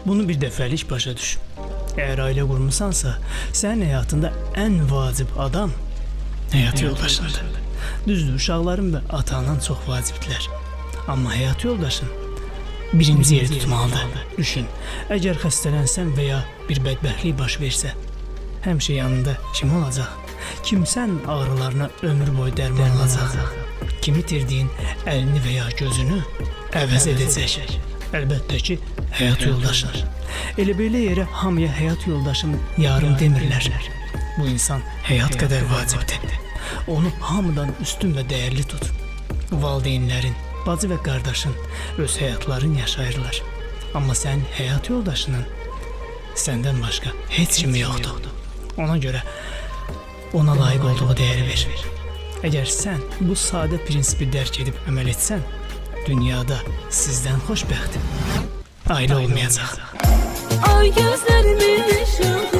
Bunu bir dəfəlik başa düş. Əgər ailə qurmusansa, sənin həyatında ən vacib adam həyat yoldaşındır. Düzdür, uşaqların və ata-anan çox vacibdirlər. Amma həyat yoldaşın birinci yeri tutmalıdır. Düşün, əgər xəstələnsən və ya bir bədbəxtlik baş versə, həmişə yanında kim olacaq? Kim sən ağrılarına ömür boyu dərman olacaq? Kim itirdiyin əlini və ya gözünü əvəz edəcək? Əlbəttə ki, həyat yoldaşın. Elə belə yerə hamıya həyat yoldaşım yarım demirlər. Bu insan həyat qədər vacibdir. Onu hamıdan üstün və dəyərli tut. Valideynlərin, bacı və qardaşın öz həyatlarını yaşayırlar. Amma sənin həyat yoldaşının səndən başqa heç kimi yoxdur. Ona görə ona layiq olduğu dəyəri ver. Əgər sən bu sadə prinsipi dərk edib əməl etsən, dünyada sizdən xoşbəxt ailə olmayacaq. Ay gözlerimin ışığı